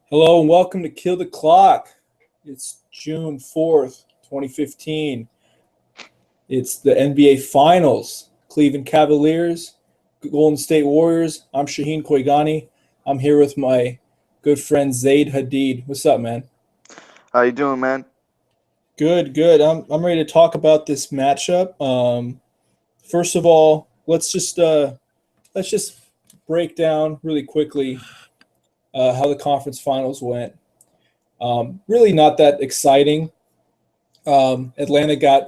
Hello and welcome to Kill the Clock. It's June 4th, 2015. It's the NBA Finals. Cleveland Cavaliers, Golden State Warriors. I'm Shaheen Koigani. I'm here with my good friend Zaid Hadid. What's up, man? How you doing, man? Good, good. I'm ready to talk about this matchup. First of all, let's just break down really quickly how the conference finals went. Really not that exciting. Atlanta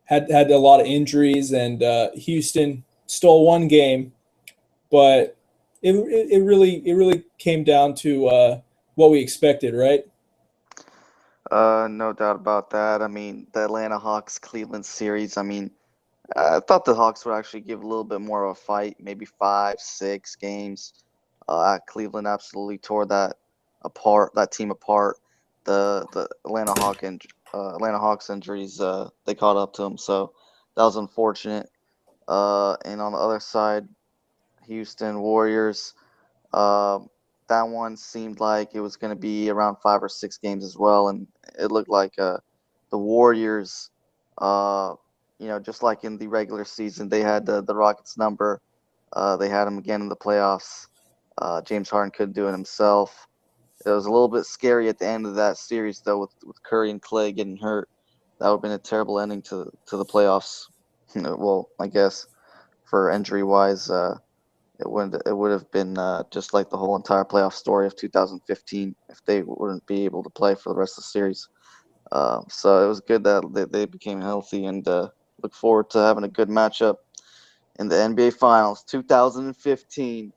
had a lot of injuries, and Houston stole one game, but it really came down to what we expected, right? No doubt about that. I mean, the Atlanta Hawks Cleveland series. I thought the Hawks would actually give a little bit more of a fight, maybe 5, 6 games. Cleveland absolutely tore that team apart. The Atlanta Hawks injuries, they caught up to them, so that was unfortunate. And on the other side, Houston Warriors. Um, that one seemed like it was going to be around 5 or 6 games as well, and it looked like the Warriors, uh, just like in the regular season, they had the Rockets' number. They had him again in the playoffs. James Harden couldn't do it himself. It was a little bit scary at the end of that series, though, with Curry and Clay getting hurt. That would have been a terrible ending to the playoffs. Well, I guess for injury wise. It would have been just like the whole entire playoff story of 2015 if they wouldn't be able to play for the rest of the series. So it was good that they became healthy and look forward to having a good matchup in the NBA Finals 2015.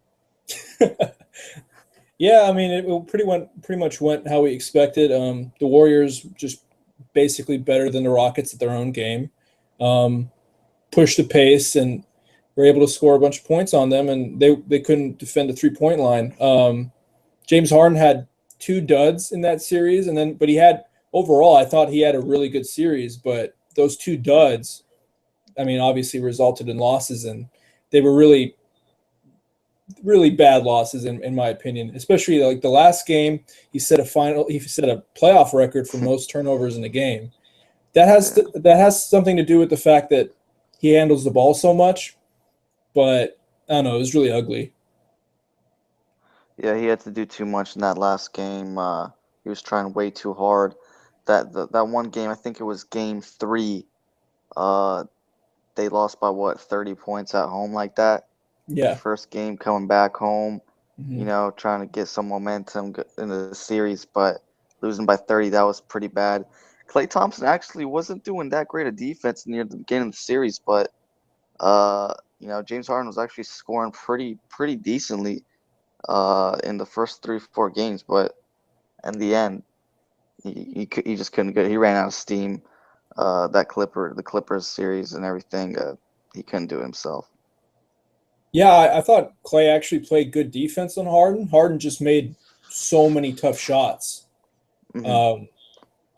Yeah, I mean it pretty much went how we expected. The Warriors just basically better than the Rockets at their own game. Um, Pushed the pace and were able to score a bunch of points on them, and they couldn't defend the 3 point line. James Harden had two duds in that series, but he had overall I thought he had a really good series, but those two duds, I mean, obviously resulted in losses, and they were really bad losses in my opinion. Especially like the last game, he set a playoff record for most turnovers in a game. Yeah, That has something to do with the fact that he handles the ball so much, but I don't know, it was really ugly. yeah, he had to do too much in that last game. He was trying way too hard. That one game, I think it was game three. Uh, they lost by what, 30 points at home like that. Their Yeah. first game coming back home, Hmm. trying to get some momentum in the series, but losing by 30, that was pretty bad. Klay Thompson actually wasn't doing that great a defense near the beginning of the series, but James Harden was actually scoring pretty decently in the first 3 4 games, but in the end, he just couldn't get. He ran out of steam. The Clippers series and everything, he couldn't do it himself. Yeah, I thought Clay actually played good defense on Harden. Harden just made so many tough shots. Hmm. Um,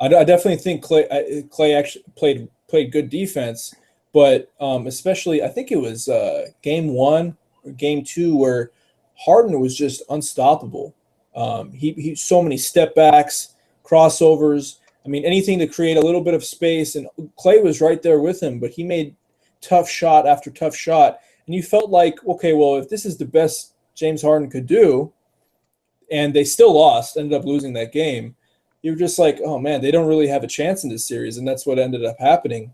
I definitely think Clay actually played good defense, but especially I think it was game one or game two where Harden was just unstoppable. He so many step backs, crossovers. I mean, anything to create a little bit of space, and Clay was right there with him, but he made tough shot after tough shot, and you felt like, okay, well, if this is the best James Harden could do, and they still lost, ended up losing that game. You're just like, oh man, they don't really have a chance in this series, and that's what ended up happening.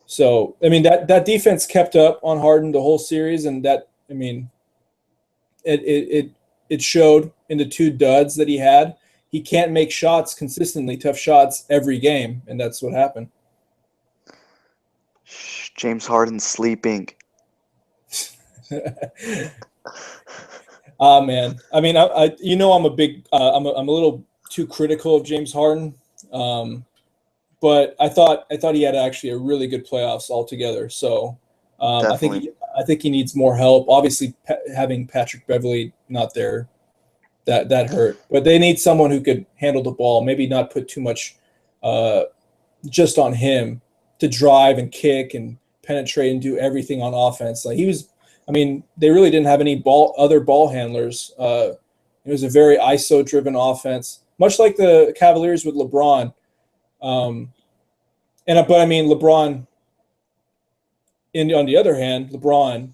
So I mean that defense kept up on Harden the whole series, and that I mean it showed in the two duds that he had. He can't make shots consistently, tough shots every game, and that's what happened. James Harden sleeping. Ah man, I mean, I'm a big, I'm a little too critical of James Harden. Um, but I thought he had actually a really good playoffs altogether. So Definitely. I think he needs more help. Obviously, having Patrick Beverly not there, that hurt. But they need someone who could handle the ball. Maybe not put too much uh, just on him to drive and kick and penetrate and do everything on offense. Like he was. I mean, they really didn't have any other ball handlers It was a very ISO-driven offense, much like the Cavaliers with LeBron. But I mean, LeBron. On the other hand, LeBron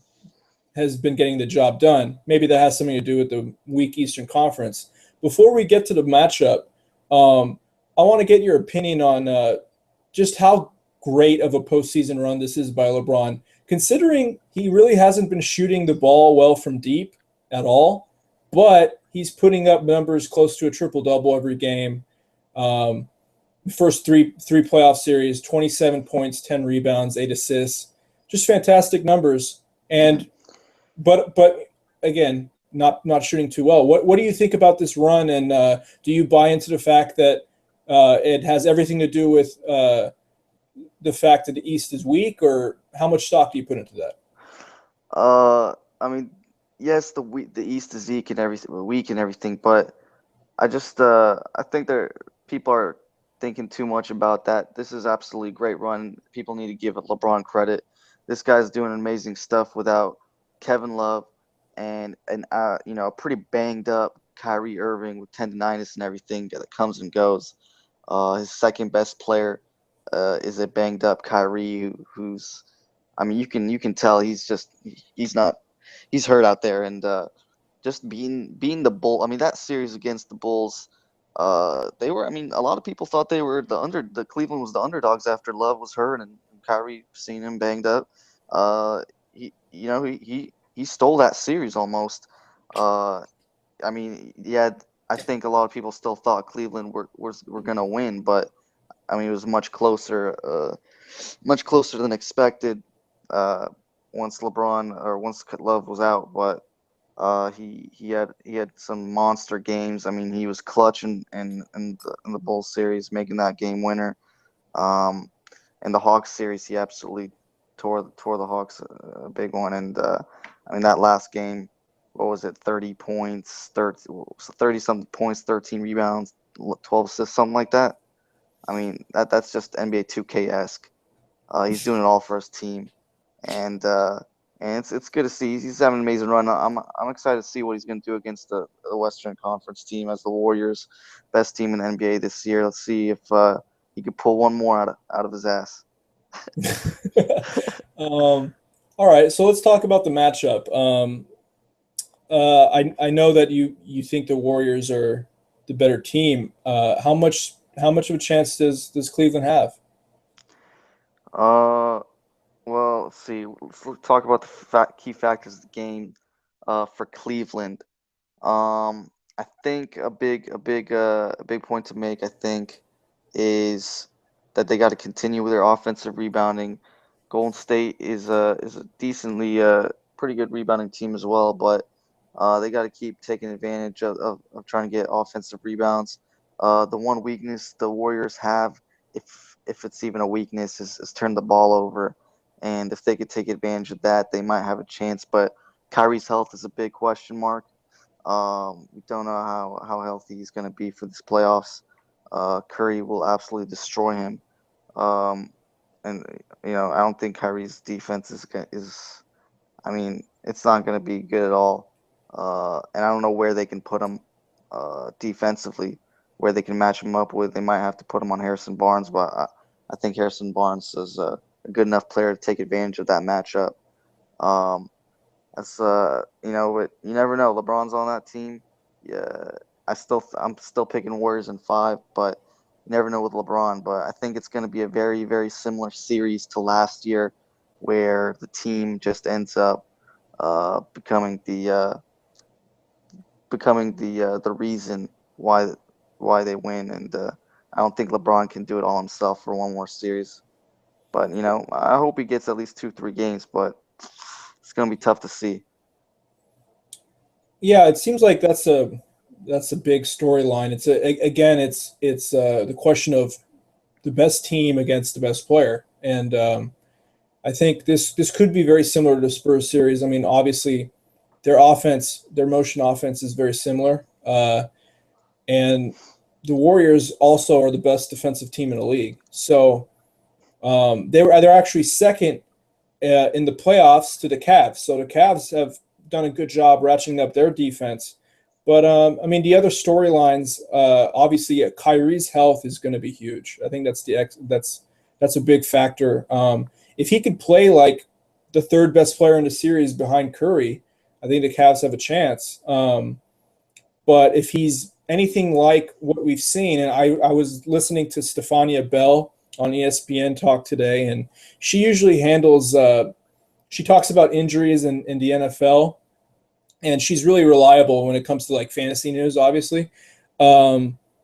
has been getting the job done. Maybe that has something to do with the weak Eastern Conference. Before we get to the matchup, I want to get your opinion on just how great of a postseason run this is by LeBron, considering he really hasn't been shooting the ball well from deep at all, but he's putting up numbers close to a triple-double every game. First three playoff series, 27 points, 10 rebounds, 8 assists. Just fantastic numbers. But again, not shooting too well. What do you think about this run, and do you buy into the fact that it has everything to do with the fact that the East is weak, or how much stock do you put into that? I mean, yes, the East is weak and everything, but I think people are thinking too much about that. This is absolutely great run. People need to give LeBron credit. This guy's doing amazing stuff without Kevin Love and a pretty banged up Kyrie Irving with tendonitis and everything that comes and goes. His second best player is a banged up Kyrie who's, I mean, you can tell he's hurt out there, and just being the Bull. I mean, that series against the Bulls, they were. I mean, a lot of people thought they were the Cleveland was the underdogs after Love was hurt and Kyrie seen him banged up. He stole that series almost. I mean, yeah, I think a lot of people still thought Cleveland were gonna win, but I mean, it was much closer than expected. Once Love was out, but he had some monster games. I mean, he was clutch in the Bulls series, making that game winner. In the Hawks series, he absolutely tore the Hawks a big one. And I mean, that last game, what was it? 30 points, 30 something points, 13 rebounds, 12 assists, something like that. I mean, that's just NBA 2K-esque. He's doing it all for his team, and it's good to see. He's having an amazing run. I'm excited to see what he's going to do against the Western Conference team as the Warriors, best team in the NBA this year. Let's see if he could pull one more out of his ass. All right, so let's talk about the matchup. I know that you think the Warriors are the better team. How much of a chance does Cleveland have? Well, let's see. Let's talk about the key factors of the game for Cleveland. I think a big point to make, I think, is that they got to continue with their offensive rebounding. Golden State is a decently pretty good rebounding team as well, but they got to keep taking advantage of trying to get offensive rebounds. The one weakness the Warriors have, if it's even a weakness, is turn the ball over. And if they could take advantage of that, they might have a chance. But Kyrie's health is a big question mark. We don't know how healthy he's going to be for this playoffs. Curry will absolutely destroy him. And I don't think Kyrie's defense is. I mean, it's not going to be good at all. And I don't know where they can put him defensively, where they can match him up with. They might have to put him on Harrison Barnes, but I think Harrison Barnes is a good enough player to take advantage of that matchup. But you never know. LeBron's on that team. Yeah, I'm still picking Warriors in 5, but you never know with LeBron. But I think it's going to be a very, very similar series to last year, where the team just ends up becoming the reason why they win. And I don't think LeBron can do it all himself for one more series. But I hope he gets at least 2-3 games. But it's going to be tough to see. Yeah, it seems like that's a big storyline. It's the question of the best team against the best player, and I think this could be very similar to the Spurs series. I mean, obviously, their motion offense is very similar, and the Warriors also are the best defensive team in the league. So they're actually second in the playoffs to the Cavs. So the Cavs have done a good job ratcheting up their defense. But I mean, the other storylines, obviously, Kyrie's health is going to be huge. I think that's a big factor. If he could play like the third best player in the series behind Curry, I think the Cavs have a chance. But if he's anything like what we've seen, and I was listening to Stefania Bell on ESPN talk today, and she usually handles she talks about injuries in the NFL, and she's really reliable when it comes to like fantasy news, obviously.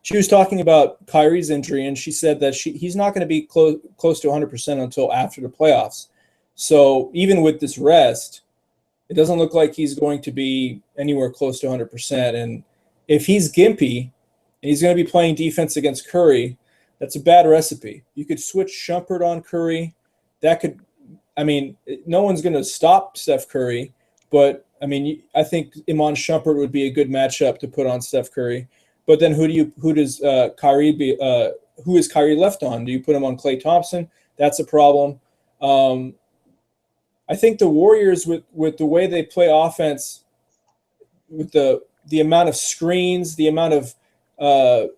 She was talking about Kyrie's injury, and she said that he's not going to be close to 100% until after the playoffs. So even with this rest, it doesn't look like he's going to be anywhere close to 100%. And if he's gimpy and he's going to be playing defense against Curry, that's a bad recipe. You could switch Shumpert on Curry. That could, I mean, no one's going to stop Steph Curry, but I mean, I think Iman Shumpert would be a good matchup to put on Steph Curry. But then who does Kyrie be? Who is Kyrie left on? Do you put him on Klay Thompson? That's a problem. I think the Warriors, with the way they play offense, with the amount of screens, the amount of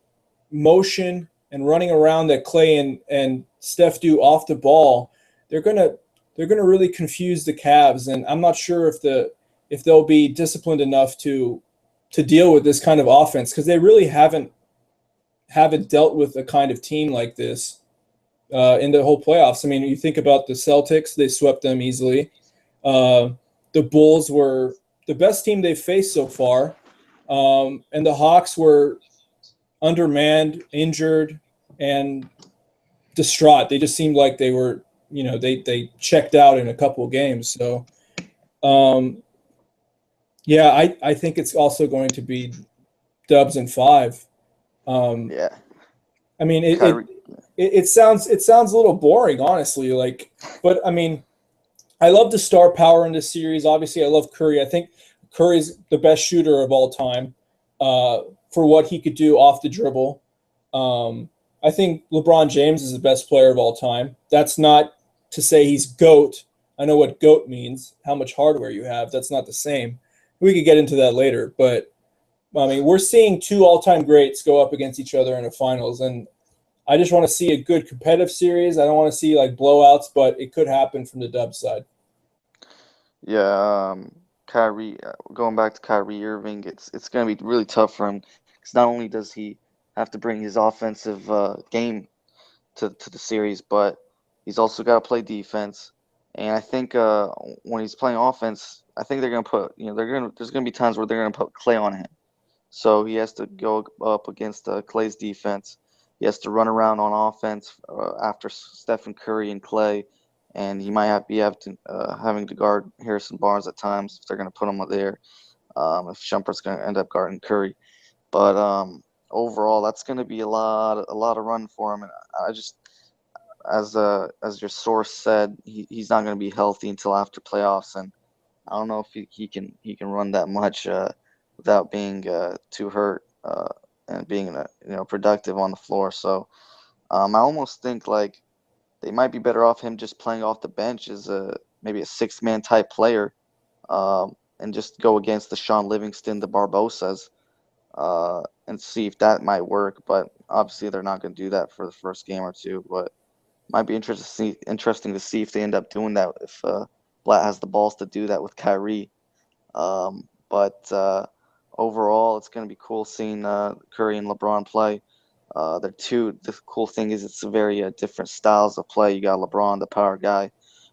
motion and running around that Klay and Steph do off the ball, they're gonna really confuse the Cavs, and I'm not sure if they'll be disciplined enough to deal with this kind of offense, because they really haven't dealt with a kind of team like this in the whole playoffs. I mean, you think about the Celtics, they swept them easily. The Bulls were the best team they've faced so far, and the Hawks were undermanned, injured, and distraught. They just seemed like they were, they checked out in a couple of games. So, yeah, I think it's also going to be Dubs in 5. Yeah. I mean, Kyrie. it sounds a little boring, honestly. Like, but I mean, I love the star power in this series. Obviously, I love Curry. I think Curry's the best shooter of all time for what he could do off the dribble. I think LeBron James is the best player of all time. That's not to say he's GOAT. I know what GOAT means, how much hardware you have. That's not the same. We could get into that later. But, I mean, we're seeing two all-time greats go up against each other in the finals, and I just want to see a good competitive series. I don't want to see, like, blowouts, but it could happen from the Dubs side. Yeah, Kyrie. Going back to Kyrie Irving, it's going to be really tough for him because not only does he have to bring his offensive game to the series, but he's also got to play defense. And I think when he's playing offense, I think they're going to put, there's going to be times where they're going to put Klay on him. So he has to go up against Klay's defense. He has to run around on offense after Stephen Curry and Klay, and he might having to guard Harrison Barnes at times if they're going to put him there. If Shumpert's going to end up guarding Curry, but overall, that's going to be a lot of run for him. And I just, as your source said, he's not going to be healthy until after playoffs, and I don't know if he can run that much without being too hurt and being productive on the floor. So I almost think like they might be better off him just playing off the bench as maybe a six-man type player, and just go against the Sean Livingston, the Barbosas, and see if that might work. But obviously they're not going to do that for the first game or two. But might be interesting to see if they end up doing that, if Blatt has the balls to do that with Kyrie. But overall, it's going to be cool seeing Curry and LeBron play. The cool thing is it's very different styles of play. You got LeBron, the power guy,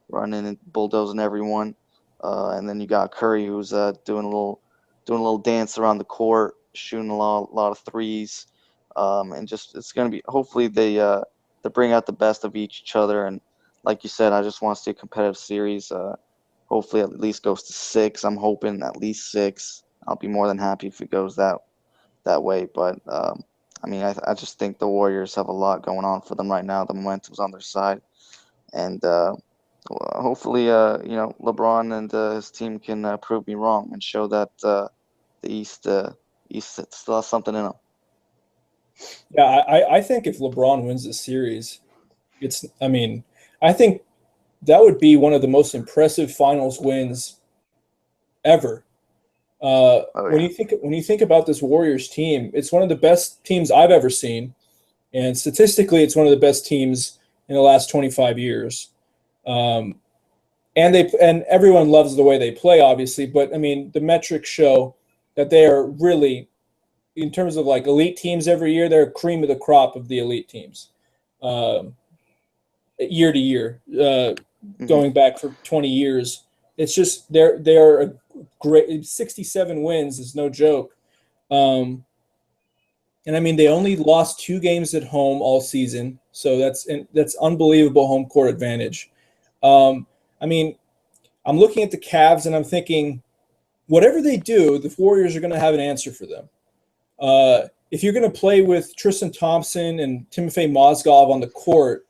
running and bulldozing everyone, and then you got Curry, who's doing a little dance around the court, shooting a lot of threes, and just it's gonna be, hopefully they bring out the best of each other. And like you said, I just want to see a competitive series. Hopefully at least goes to 6. I'm hoping at least 6. I'll be more than happy if it goes that way. But I mean, I just think the Warriors have a lot going on for them right now. The momentum's on their side, and hopefully, LeBron and his team can prove me wrong and show that the East still has something in them. Yeah, I think if LeBron wins the series, I think that would be one of the most impressive finals wins ever. Oh When yeah. you think about this Warriors team, it's one of the best teams I've ever seen, and statistically, it's one of the best teams in the last 25 years. Um, and everyone loves the way they play, obviously. But I mean, the metrics show that they are really, in terms of like elite teams every year, they're cream of the crop of the elite teams, um, year to year, Hmm. going back for 20 years. It's just they are a great 67 wins is no joke. Um, and I mean, they only lost 2 games at home all season, so that's unbelievable home court advantage. I mean, I'm looking at the Cavs and I'm thinking, whatever they do, the Warriors are going to have an answer for them. If you're going to play with Tristan Thompson and Timofey Mozgov on the court,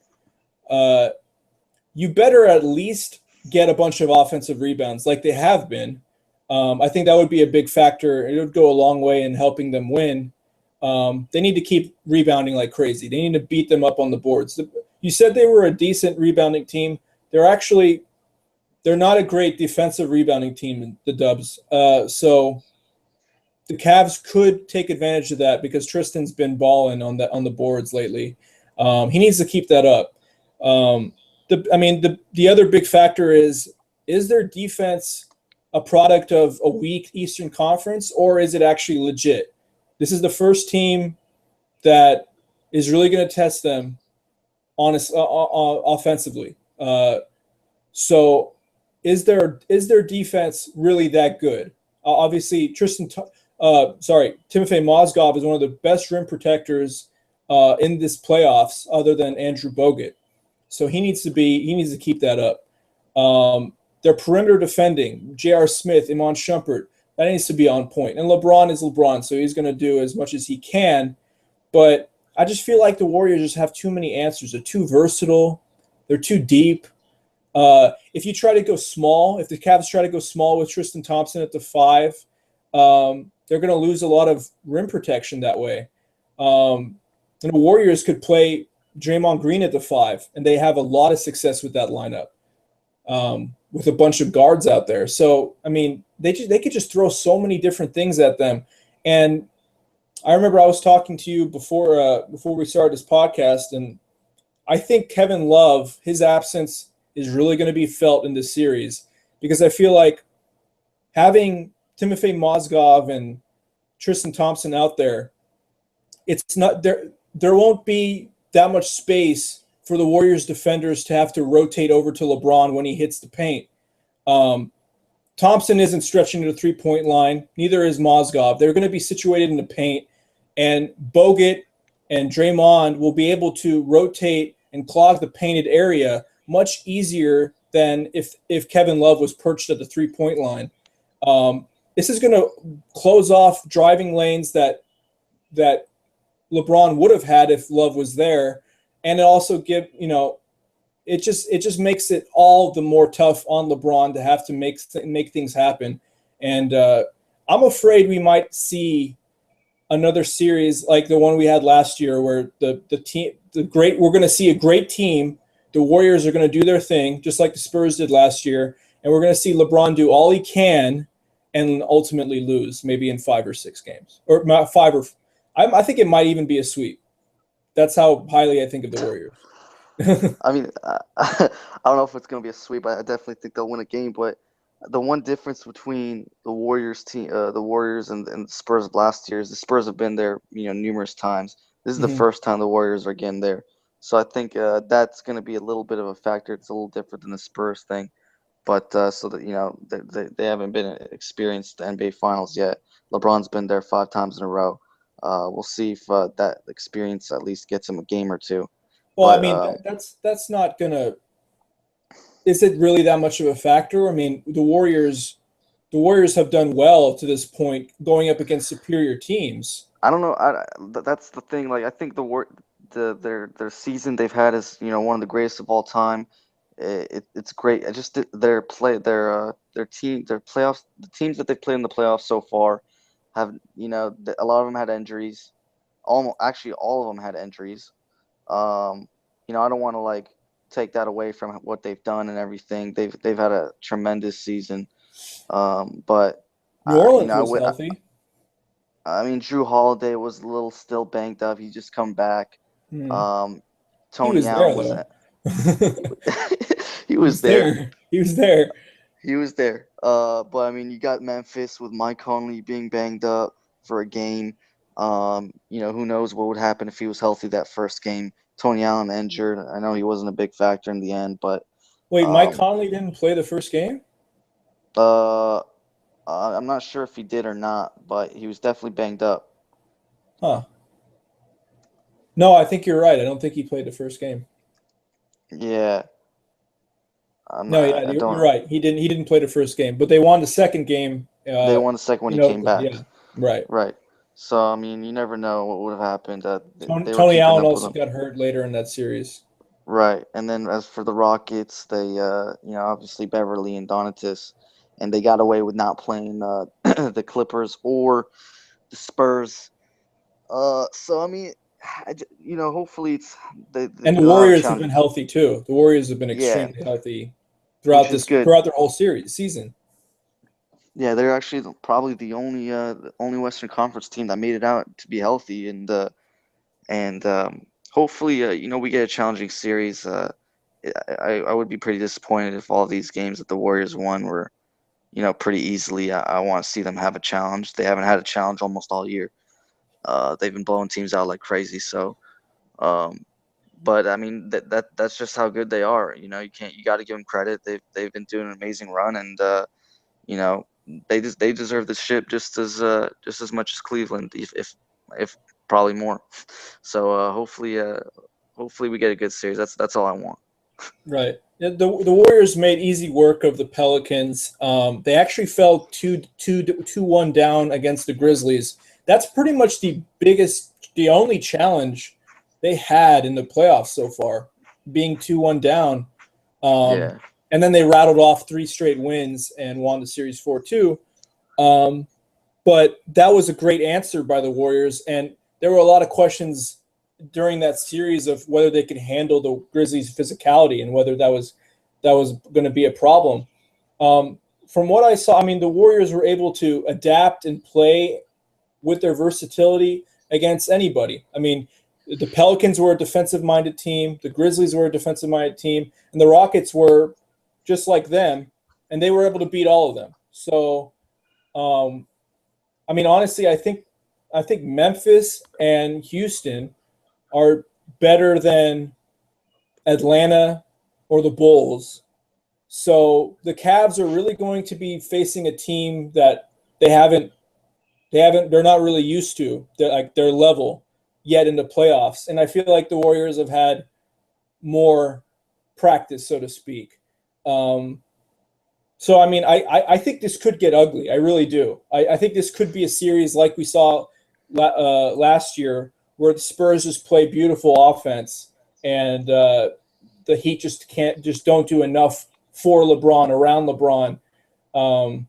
uh, you better at least get a bunch of offensive rebounds like they have been. I think that would be a big factor. It would go a long way in helping them win. They need to keep rebounding like crazy. They need to beat them up on the boards. You said they were a decent rebounding team. They're not a great defensive rebounding team, the Dubs. So the Cavs could take advantage of that because Tristan's been balling on the boards lately. He needs to keep that up. The other big factor is their defense a product of a weak Eastern Conference, or is it actually legit? This is the first team that is really going to test them offensively. So is their defense really that good? Obviously, Timofey Mozgov is one of the best rim protectors in this playoffs, other than Andrew Bogut. So he needs to keep that up. Their perimeter defending, J.R. Smith, Iman Shumpert, that needs to be on point. And LeBron is LeBron, so he's going to do as much as he can. But I just feel like the Warriors just have too many answers. They're too versatile. They're too deep. If you try to go small, if the Cavs try to go small with Tristan Thompson at the 5, they're going to lose a lot of rim protection that way. And the Warriors could play Draymond Green at the 5, and they have a lot of success with that lineup, with a bunch of guards out there. So I mean, they could just throw so many different things at them. And I remember I was talking to you before we started this podcast, and I think Kevin Love, his absence is really going to be felt in this series because I feel like having Timofey Mozgov and Tristan Thompson out there, it's not there. There won't be that much space for the Warriors defenders to have to rotate over to LeBron when he hits the paint. Um, Thompson isn't stretching to the 3-point line. Neither is Mozgov. They're going to be situated in the paint, and Bogut and Draymond will be able to rotate and clog the painted area much easier than if Kevin Love was perched at the 3-point line. This is going to close off driving lanes that LeBron would have had if Love was there, and it also it just makes it all the more tough on LeBron to have to make things happen. And I'm afraid we might see another series like the one we had last year, where we're going to see a great team. The Warriors are going to do their thing, just like the Spurs did last year, and we're going to see LeBron do all he can and ultimately lose, maybe in 5 or 6 games, or not five or. I think it might even be a sweep. That's how highly I think of the Warriors. I mean, I don't know if it's gonna be a sweep. I definitely think they'll win a game. But the one difference between the Warriors and the Spurs of last year is the Spurs have been there, numerous times. This is the Mhm. first time the Warriors are getting there. So I think that's gonna be a little bit of a factor. It's a little different than the Spurs thing. But so that they haven't been experienced the NBA Finals yet. LeBron's been there 5 times in a row. We'll see if that experience at least gets him a game or two. Well, I But mean, that's not gonna. Is it really that much of a factor? I mean, the Warriors have done well to this point, going up against superior teams. I don't know. That's the thing. Like I think their season they've had is one of the greatest of all time. It's great. I just their team their playoffs the teams that they've played in the playoffs so far have a lot of them had injuries. Almost actually all of them had injuries. Um, I don't want to like take that away from what they've done and everything. They've had a tremendous season. But New Orleans was healthy. I mean, Drew Holiday was a little still banged up. He just come back. Hmm. Um, He Tony was there Allen was though. he He was was there. there. He was there. He was there. But I mean, you got Memphis with Mike Conley being banged up for a game. Who knows what would happen if he was healthy that first game. Tony Allen injured. I know he wasn't a big factor in the end, but Wait, Mike um, Conley didn't play the first game? uh, I'm not sure if he did or not, but he was definitely banged up. Huh. No, I think you're right. I don't think he played the first game. Yeah, No, yeah, I you're don't. right. He didn't play the first game, but they won the second game. They won the second when In he came Oakland. back. Yeah, right. Right. So I mean, you never know what would have happened. They were Tony keeping Allen up with also him. got hurt later in that series. Right. And then as for the Rockets, they obviously Beverly and Donatis, and they got away with not playing the Clippers or the Spurs. So I mean, hopefully And the they'll have a Warriors have been challenge. healthy too. The Warriors have been Yeah, extremely healthy which is good. throughout their whole season. Yeah, they're actually probably the only Western Conference team that made it out to be healthy, and hopefully, we get a challenging series. I would be pretty disappointed if all these games that the Warriors won were, pretty easily. I want to see them have a challenge. They haven't had a challenge almost all year. They've been blowing teams out like crazy. So, um, but I mean that's just how good they are. You got to give them credit. They've been doing an amazing run, and you know, they deserve the ship just as much as Cleveland, if probably more. So hopefully we get a good series. That's all I want. Right. Yeah, the Warriors made easy work of the Pelicans. They actually fell 2-1 down against the Grizzlies. That's pretty much the only challenge they had in the playoffs so far, being 2-1 down. Um, Yeah, and then they rattled off three straight wins and won the series 4-2. But that was a great answer by the Warriors, and there were a lot of questions during that series of whether they could handle the Grizzlies' physicality and whether that was going to be a problem. From what I saw, I mean, the Warriors were able to adapt and play with their versatility against anybody. I mean, the Pelicans were a defensive-minded team, the Grizzlies were a defensive-minded team, and the Rockets were just like them, and they were able to beat all of them. So, I mean, honestly, I think Memphis and Houston are better than Atlanta or the Bulls. So the Cavs are really going to be facing a team that they haven't they're not really used to. They're like their level yet in the playoffs. And I feel like the Warriors have had more practice, so to speak. Um, so I mean, I think this could get ugly. I really do. I think this could be a series like we saw last year, where the Spurs just play beautiful offense, and the Heat just don't do enough for LeBron, around LeBron. Um,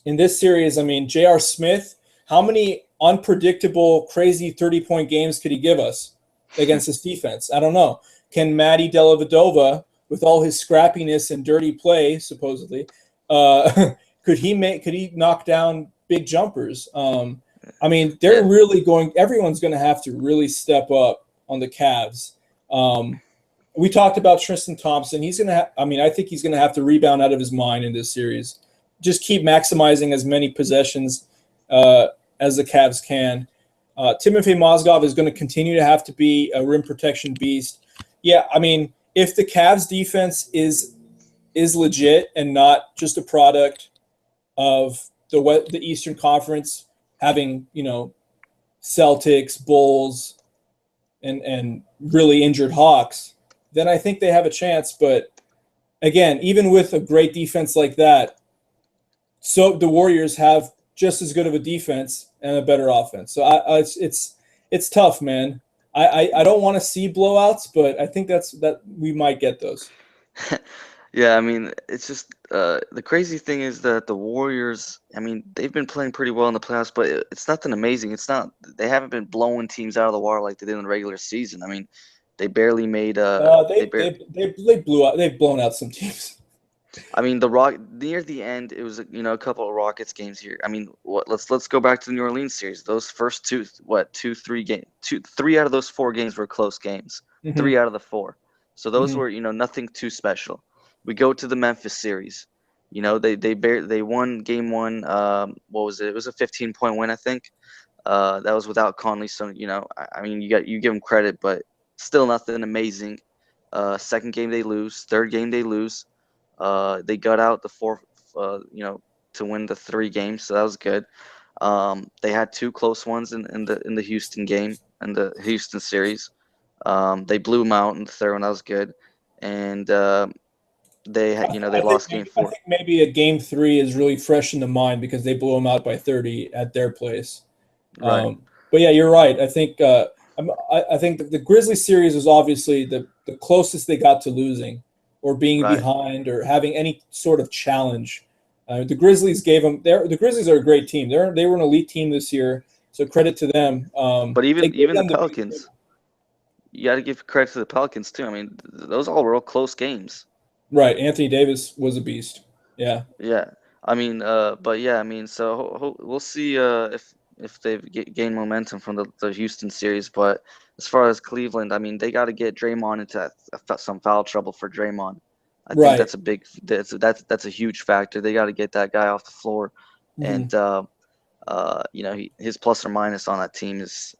in this series, I mean, J.R. Smith, how many unpredictable, crazy 30-point games could he give us against this defense? I don't know. Can Matty Dellavedova, with all his scrappiness and dirty play, supposedly, could he knock down big jumpers? I mean, yeah, everyone's going to have to really step up on the Cavs. We talked about Tristan Thompson. I think he's going to have to rebound out of his mind in this series. Just keep maximizing as many possessions as the Cavs can. Timothy Mozgov is going to continue to have to be a rim protection beast. Yeah, I mean, if the Cavs defense is legit and not just a product of the Eastern Conference having, Celtics, Bulls, and really injured Hawks, then I think they have a chance. But again, even with a great defense like that, so the Warriors have just as good of a defense and a better offense. So it's tough, man. I don't want to see blowouts, but I think that we might get those. yeah. I mean, it's just the crazy thing is that the Warriors. I mean, they've been playing pretty well in the playoffs, but it's nothing amazing. It's not. They haven't been blowing teams out of the water like they did in the regular season. I mean, they barely made. They blew out. They've blown out some teams. I mean, the Rock near the end, it was a couple of Rockets games here. I mean, let's go back to the New Orleans series. Those first three out of those 4 games were close games. Hmm. 3 out of the 4. So those Hmm. were nothing too special. We go to the Memphis series. They won game 1. What was it? It was a 15-point win, I think. That was without Conley. So I mean, you give them credit, but still nothing amazing. Second game they lose. Third game they lose. They got out the fourth, to win the 3 games, so that was good. They had 2 close ones in the Houston game in the Houston series. They blew them out in the third one. That was good, and they lost game I 4. think maybe a game 3 is really fresh in the mind because they blew them out by 30 at their place. Right, But yeah, you're right. I think the Grizzlies series was obviously the closest they got to losing or being right. behind or having any sort of challenge. The Grizzlies gave them. The Grizzlies are a great team. They were an elite team this year, so credit to them. But They even gave even the them the big Pelicans, you got to give credit to the Pelicans too. I mean, those all were all close games. right. Anthony Davis was a beast. Yeah. Yeah, I mean, but yeah, I mean, so we'll see if they've gained momentum from the Houston series. But as far as Cleveland, I mean, they got to get Draymond into some foul trouble for Draymond. I think Right. that's a big that's a huge factor. They got to get that guy off the floor, Hmm. and his plus or minus on that team is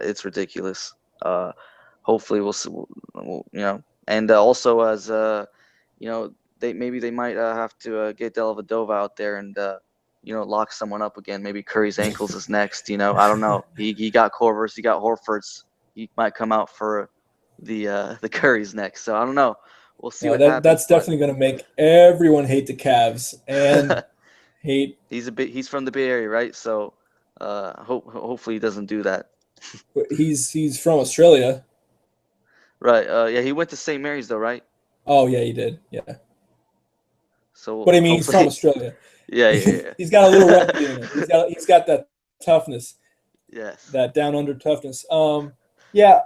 it's ridiculous. Hopefully we'll see, and also as you know they might have to get Dellavedova out there and lock someone up again. Maybe Curry's ankles is next. I don't know. He got Corvers, he got Horford's. He might come out for the Curry's next. So I don't know. We'll see what happens. That's But definitely going to make everyone hate the Cavs and hate. he's from the Bay Area, right? So hopefully he doesn't do that. He's from Australia. Right. Yeah, he went to St. Mary's though, right? Oh yeah, he did. Yeah. But So I mean, he's from hopefully, Australia. yeah, yeah, yeah. He's got a little rugby in him. He's got that toughness, Yes. that down under toughness. Yeah,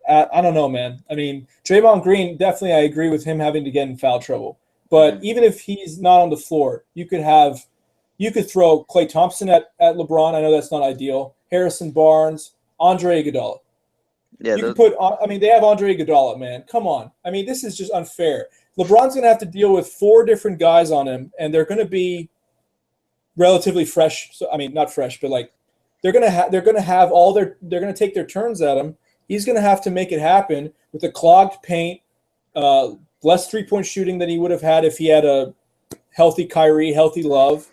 I don't know, man. I mean, Draymond Green, definitely, I agree with him having to get in foul trouble. But Hmm. even if he's not on the floor, you could throw Klay Thompson at LeBron. I know that's not ideal. Harrison Barnes, Andre Iguodala. Yeah. You could put. I mean, they have Andre Iguodala, man. Come on. I mean, this is just unfair. LeBron's going to have to deal with 4 different guys on him, and they're going to be relatively fresh. So I mean, not fresh, but like they're going to have they're going to take their turns at him. He's going to have to make it happen with a clogged paint, uh, less 3-point shooting than he would have had if he had a healthy Kyrie, healthy Love,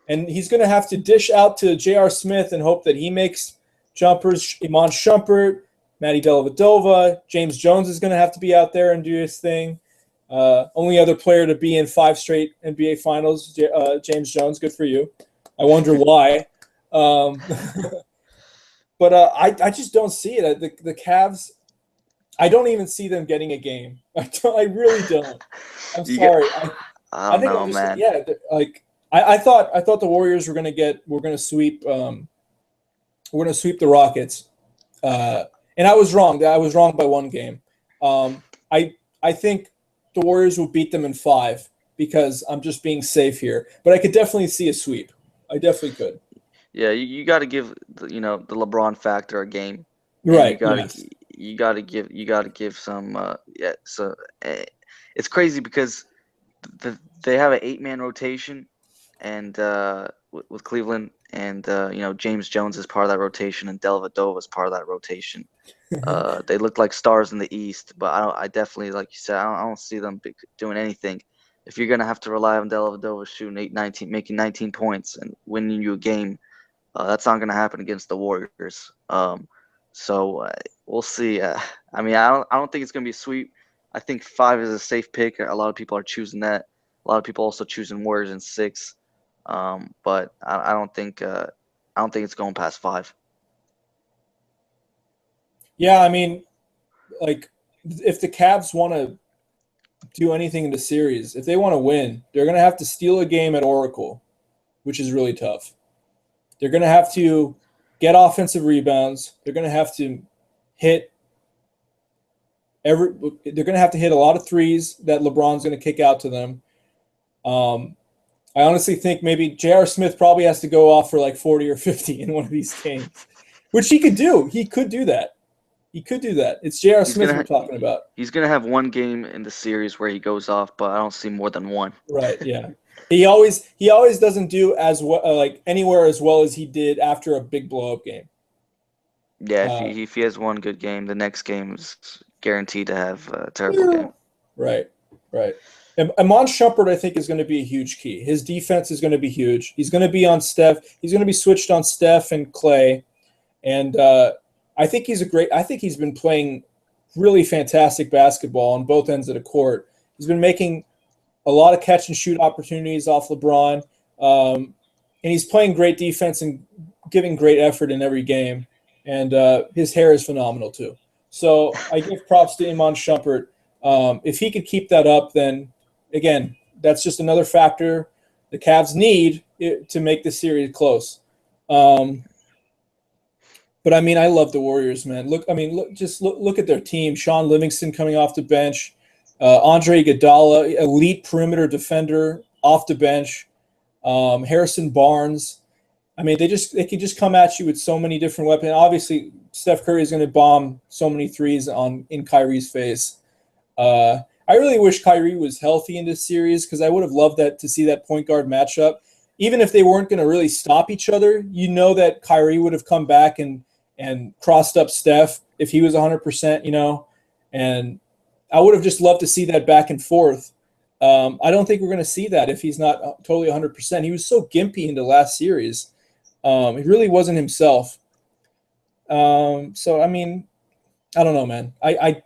and he's going to have to dish out to J.R. Smith and hope that he makes jumpers. Iman Shumpert, Matty Dellavedova, James Jones is going to have to be out there and do his thing. Only other player to be in 5 straight NBA Finals, James Jones. Good for you. I wonder why. Um, but I just don't see it. The Cavs, I don't even see them getting a game. I really don't. I'm You get. sorry. I I don't think know, I'm just man. yeah. Like I thought the Warriors were gonna sweep the Rockets, and I was wrong. I was wrong by 1 game. I think the Warriors will beat them in 5 because I'm just being safe here. But I could definitely see a sweep. I definitely could. Yeah, you got to give the LeBron factor a game, and Right. Yes. you got to give some yeah. So it's crazy because they have an 8-man rotation, and with Cleveland, and James Jones is part of that rotation, and Dellavedova is part of that rotation. They look like stars in the East, but I definitely, like you said, I don't see them doing anything. If you're gonna have to rely on Dellavedova shooting 19, making 19 points and winning you a game, that's not gonna happen against the Warriors. So we'll see. I mean, I don't think it's gonna be a sweep. I think 5 is a safe pick. A lot of people are choosing that. A lot of people also choosing Warriors in 6. But I don't think it's going past 5. Yeah. I mean, like, if the Cavs want to do anything in the series, if they want to win, they're going to have to steal a game at Oracle, which is really tough. They're going to have to get offensive rebounds. They're going to have to hit they're going to have to hit a lot of threes that LeBron's going to kick out to them. I honestly think maybe J.R. Smith probably has to go off for like 40 or 50 in one of these games, which he could do. He could do that. He could do that. It's J.R. He's Smith gonna we're talking about. he's gonna have one game in the series where he goes off, but I don't see more than one. Right. Yeah. He always doesn't do as well like anywhere as well as he did after a big blow up game. Yeah, if Uh, he has one good game, the next game is guaranteed to have a terrible game. right. Right. And Amon Shumpert, I think, is going to be a huge key. His defense is going to be huge. He's going to be on Steph. He's going to be switched on Steph and Clay. And I think I think he's been playing really fantastic basketball on both ends of the court. He's been making a lot of catch and shoot opportunities off LeBron. And he's playing great defense and giving great effort in every game. And his hair is phenomenal too. So I give props to Iman Shumpert. If he could keep that up, then again, that's just another factor the Cavs need to make the series close. But I mean, I love the Warriors, man. Look at their team. Sean Livingston coming off the bench, Andre Iguodala, elite perimeter defender off the bench, Harrison Barnes. I mean, they can just come at you with so many different weapons. Obviously, Steph Curry is going to bomb so many threes in Kyrie's face. I really wish Kyrie was healthy in this series because I would have loved to see that point guard matchup. Even if they weren't going to really stop each other, you know that Kyrie would have come back and crossed up Steph if he was 100%, and I would have just loved to see that back and forth. I don't think we're going to see that if he's not totally 100%. He was so gimpy in the last series. He really wasn't himself. So, I mean, I don't know, man. I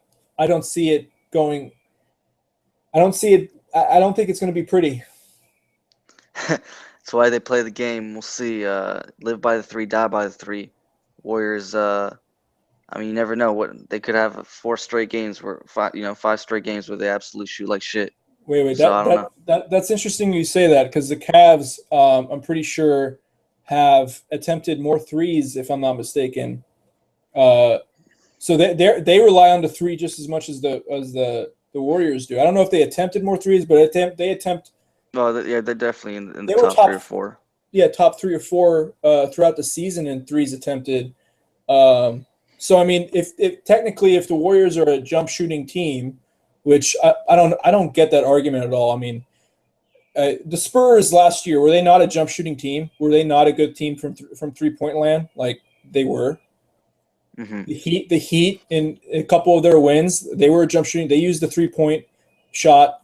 don't see it going. I don't see it. I don't think it's going to be pretty. That's why they play the game. We'll see. Live by the three, die by the three. Warriors. I mean, you never know what they could have. 4 straight games where 5 straight games where they absolutely shoot like shit. Wait. So I don't know. That's interesting you say that because the Cavs, I'm pretty sure, have attempted more threes, if I'm not mistaken. So they rely on the three just as much as the Warriors do. I don't know if they attempted more threes, but they attempt. Well, yeah, they're definitely in the top 3 or 4. Yeah, top 3 or 4 throughout the season in threes attempted. So I mean, if technically if the Warriors are a jump shooting team, which I don't get that argument at all. I mean, the Spurs last year, were they not a jump shooting team? Were they not a good team from 3-point land? Like they were. Mm-hmm. The Heat in a couple of their wins, they were jump shooting. They used the 3-point shot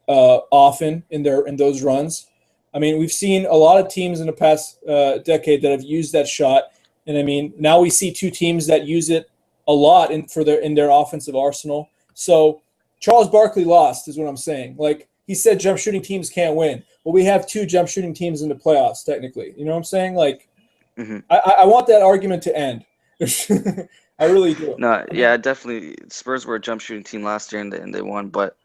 often in those runs. I mean, we've seen a lot of teams in the past decade that have used that shot, and I mean, now we see 2 teams that use it a lot in their offensive arsenal. So Charles Barkley lost, is what I'm saying. Like he said, jump shooting teams can't win. Well, we have 2 jump shooting teams in the playoffs, technically. You know what I'm saying? Like, Mm-hmm. I want that argument to end. I really do. No, yeah, definitely. Spurs were a jump shooting team last year and they won. But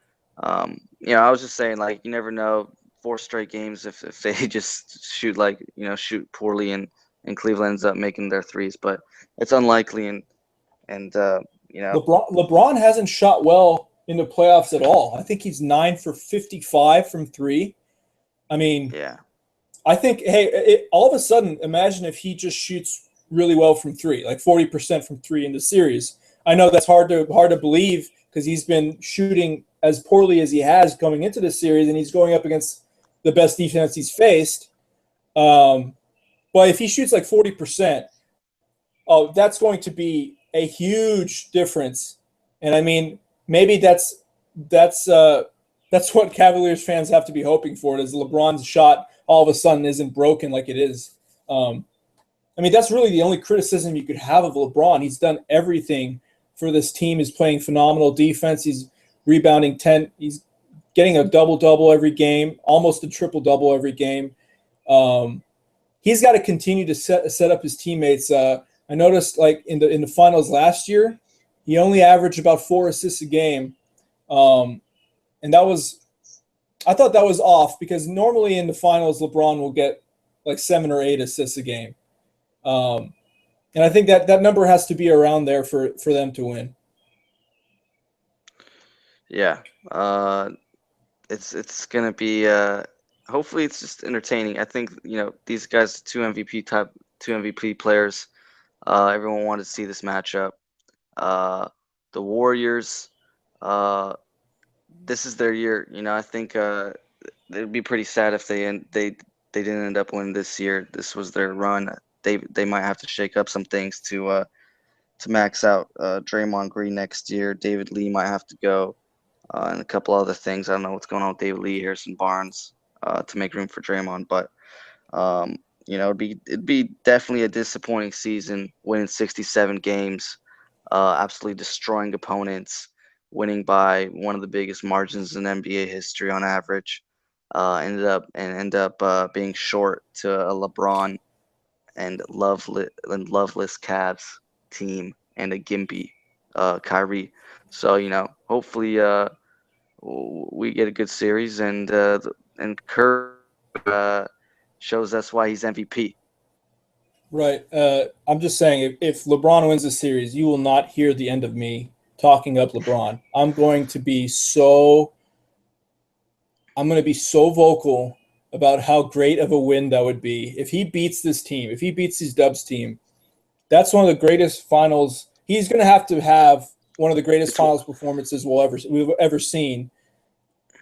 I was just saying, like, you never know. 4 straight games if they just shoot shoot poorly and Cleveland ends up making their threes, but it's unlikely and LeBron hasn't shot well in the playoffs at all. I think he's 9 for 55 from 3. I mean, yeah. I think all of a sudden, imagine if he just shoots really well from 3, like 40% from 3 in the series. I know that's hard to believe because he's been shooting as poorly as he has going into the series, and he's going up against the best defense he's faced. But if he shoots like 40%, that's going to be a huge difference. And I mean, maybe that's what Cavaliers fans have to be hoping for. Is LeBron's shot all of a sudden isn't broken like it is. I mean, that's really the only criticism you could have of LeBron. He's done everything for this team. He's playing phenomenal defense. He's rebounding 10. He's getting a double-double every game, almost a triple-double every game. He's got to continue to set up his teammates. I noticed, like in the finals last year, he only averaged about 4 assists a game, and I thought that was off because normally in the finals LeBron will get like 7 or 8 assists a game. And I think that number has to be around there for them to win. Yeah. it's gonna be hopefully it's just entertaining. I think these guys two MVP players. Everyone wanted to see this matchup. Uh, the Warriors, uh, this is their year. I think it'd be pretty sad if they didn't end up winning this year. This was their run. They might have to shake up some things to max out Draymond Green next year. David Lee might have to go, and a couple other things. I don't know what's going on with David Lee, Harrison Barnes, to make room for Draymond, but um, it'd be definitely a disappointing season, winning 67 games, absolutely destroying opponents, winning by one of the biggest margins in NBA history on average. End up being short to a LeBron and loveless Cavs team and a gimpy Kyrie. So hopefully we get a good series and Curry shows us why he's MVP. Right. I'm just saying, if LeBron wins the series, you will not hear the end of me talking up LeBron. I'm going to be so vocal about how great of a win that would be if he beats this team. If he beats his Dubs team, that's one of the greatest finals. He's going to have one of the greatest finals performances we've ever seen,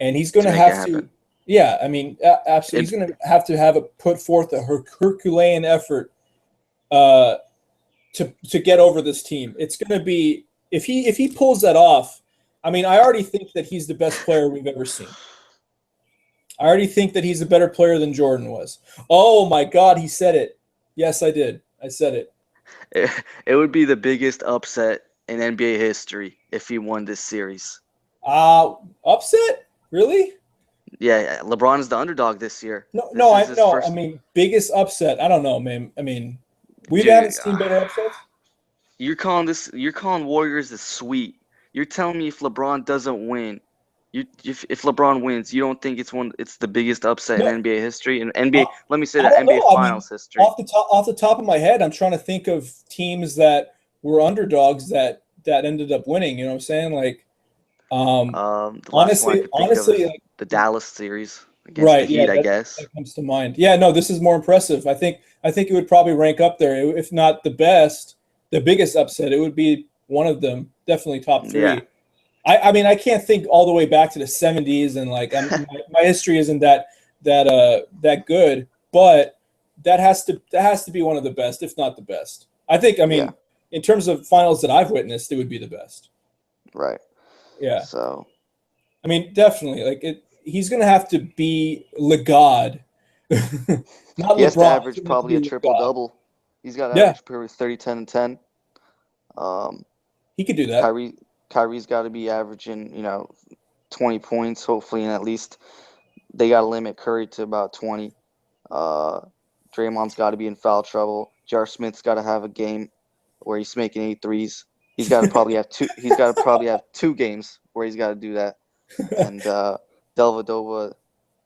and he's going To to make it have to. happen. Yeah, I mean, absolutely. He's It, going to have a put forth a Herculean effort uh, to get over this team. It's going to be if he pulls that off. I mean, I already think that he's the best player we've ever seen. I already think that he's a better player than Jordan was. Oh my God, he said it. Yes, I did. I said it. it, it would be the biggest upset in NBA history if he won this series. Upset? Really? Yeah, LeBron is the underdog this year. No, no, This is I his no. I first. mean, biggest upset. I don't know, man. I mean, we haven't Dude, seen better upsets. you're calling Warriors a sweep. You're telling me if LeBron doesn't win, if LeBron wins, you don't think it's the biggest upset in No, NBA history and I, NBA, let me say I that don't NBA know. I mean, Finals history. off the top of my head, I'm trying to think of teams that were underdogs that ended up winning. You know what I'm saying? Like, um, The last one I could think of honestly, is like, the Dallas series against the right? Yeah, Heat, I guess. that comes to mind. Yeah, no, this is more impressive. I think it would probably rank up there, if not the best, the biggest upset. It would be one of them, definitely top Yeah. three. I mean, I can't think all the way back to the '70s, and like my history isn't that good, but that has to be one of the best, if not the best. I think. I Yeah. mean, in terms of finals that I've witnessed, it would be the best. Right. Yeah, So I mean, definitely. Like it, he's gonna have to be Le God, not he has to LeBron. He's average gonna have to probably a be Le triple God. double. He's got to Yeah, average probably 30, 10, and 10. Um, he could do that. Kyrie Kyrie's got to be averaging 20 points hopefully, and at least they got to limit Curry to about 20. Uh, Draymond's got to be in foul trouble. Jar Smith's got to have a game where he's making 8 threes. He's got to probably have two. He's got to probably have 2 games where he's got to do that. And Delvedova,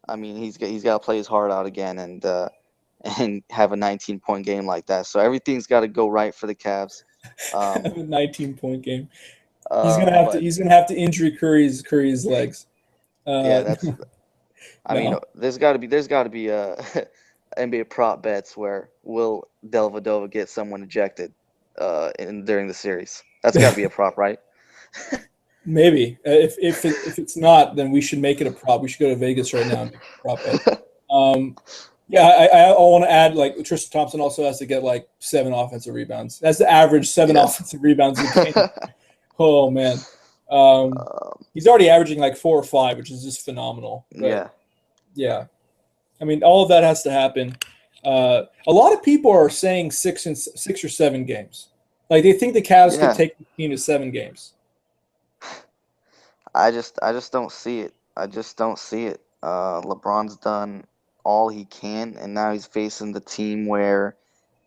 I mean, he's got to play his heart out again and have a 19-point game like that. So everything's got to go right for the Cavs. Um, A 19-point game. but He's gonna have to injury Curry's legs. yeah, Uh, that's. I mean, no. there's got to be NBA prop bets where will Delvedova get someone ejected during the series. That's got to be a prop, right? Maybe if it's not, then we should make it a prop. We should go to Vegas right now and make it a prop bet. Um, yeah, I want to add, like, Tristan Thompson also has to get like 7 offensive rebounds. That's the average, seven Yeah. offensive rebounds a game. Oh man, Um, he's already averaging like 4 or 5, which is just phenomenal. But yeah. yeah, I mean, all of that has to happen. A lot of people are saying 6 or 7 games. Like they think the Cavs could Yeah. take the team to 7 games. I just don't see it. I just don't see it. LeBron's done all he can, and now he's facing the team where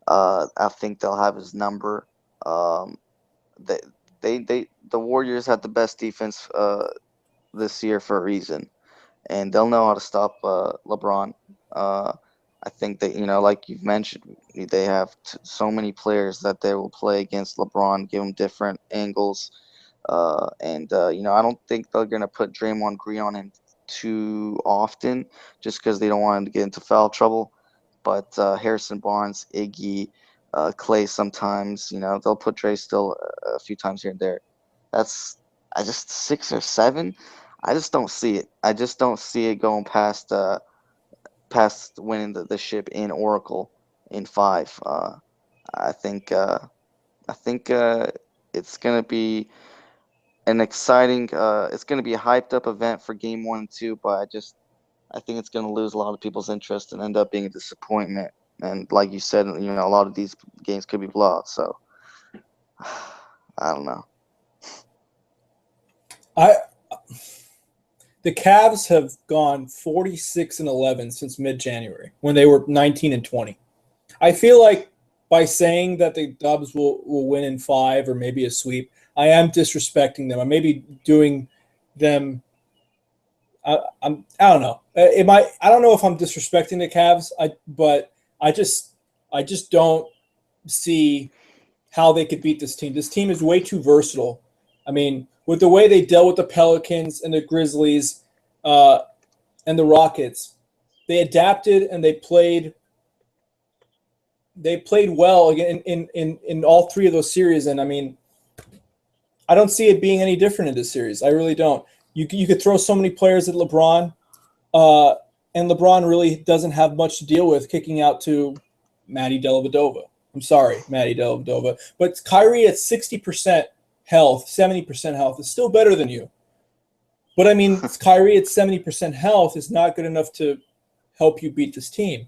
I think they'll have his number. Um, they, the Warriors had the best defense this year for a reason, and they'll know how to stop LeBron. Uh, I think that like you've mentioned, they have so many players that they will play against LeBron, give him different angles, and I don't think they're gonna put Draymond Green on him too often, just because they don't want him to get into foul trouble. But Harrison Barnes, Iggy, Clay sometimes, they'll put Dre still a few times here and there. I just 6 or 7. I just don't see it. I just don't see it going past winning the ship in Oracle in 5. I think I think it's gonna be an exciting. It's gonna be a hyped up event for Game 1 and 2, but I think it's gonna lose a lot of people's interest and end up being a disappointment. And like you said, a lot of these games could be blowouts. So I don't know. The Cavs have gone 46-11 since mid-January when they were 19-20. I feel like by saying that the Dubs will win in 5 or maybe a sweep, I am disrespecting them. I may be doing them. I don't know. I don't know if I'm disrespecting the Cavs. But I just don't see how they could beat this team. This team is way too versatile. I mean, with the way they dealt with the Pelicans and the Grizzlies and the Rockets, they adapted and they played well in all 3 of those series. And I mean, I don't see it being any different in this series. I really don't. You could throw so many players at LeBron, and LeBron really doesn't have much to deal with kicking out to Matty Dellavedova. I'm sorry, Matty Dellavedova. But Kyrie at 60% health, 70% health is still better than you. But I mean, Kyrie at 70% health is not good enough to help you beat this team.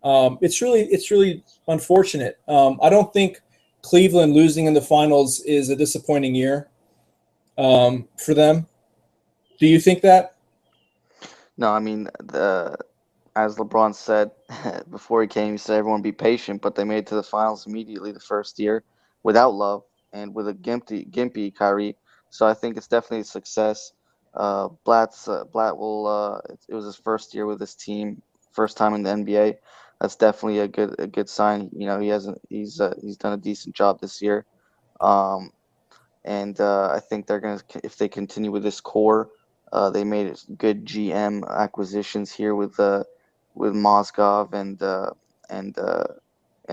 It's really unfortunate. I don't think Cleveland losing in the finals is a disappointing year for them. Do you think that? No, I mean as LeBron said before he came, he said everyone be patient, but they made it to the finals immediately the first year without Love and with a gimpy Kyrie. So I think it's definitely a success. Blatt will. It was his first year with his team, first time in the NBA. That's definitely a good sign. He's done a decent job this year, and I think they're gonna, if they continue with this core, they made good GM acquisitions here with Mozgov and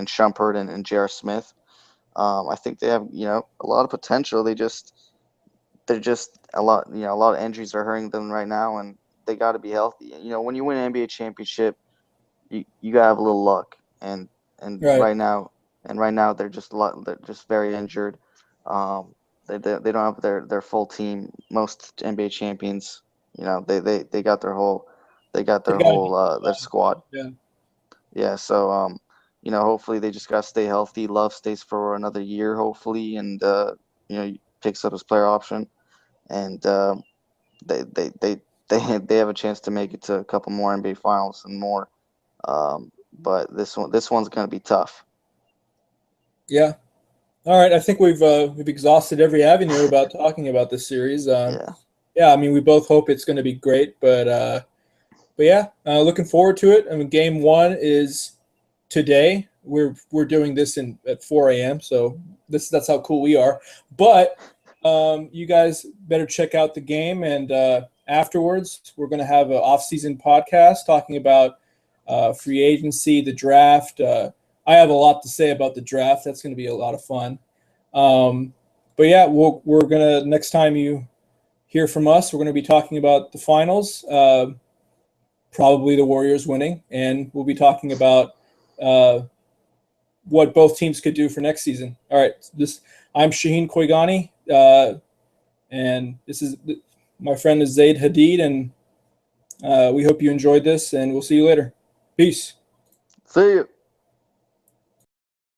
Shumpert and J.R. Smith. I think they have a lot of potential. They're just a lot of injuries are hurting them right now, and they got to be healthy. When you win an NBA championship, you gotta have a little luck, and Right. right now they're just very injured. They don't have their full team. Most NBA champions, they got their whole They got their squad. yeah. Yeah, so hopefully they just gotta stay healthy. Love stays for another year, hopefully, and picks up his player option, and they they they they have a chance to make it to a couple more NBA finals and more. But this one's gonna be tough. Yeah. All right. I think we've exhausted every avenue about talking about this series. Yeah. Yeah. I mean, we both hope it's going to be great, but yeah, looking forward to it. I mean, game 1 is today. We're doing this at 4 a.m. So that's how cool we are. But you guys better check out the game, and afterwards we're going to have an off-season podcast talking about free agency, the draft. I have a lot to say about the draft. That's going to be a lot of fun. But yeah, we're gonna, next time you hear from us, we're going to be talking about the finals. Probably the Warriors winning, and we'll be talking about what both teams could do for next season. All right, I'm Shaheen Koigani, and this is my friend is Zaid Hadid, and we hope you enjoyed this, and we'll see you later. Peace. See you.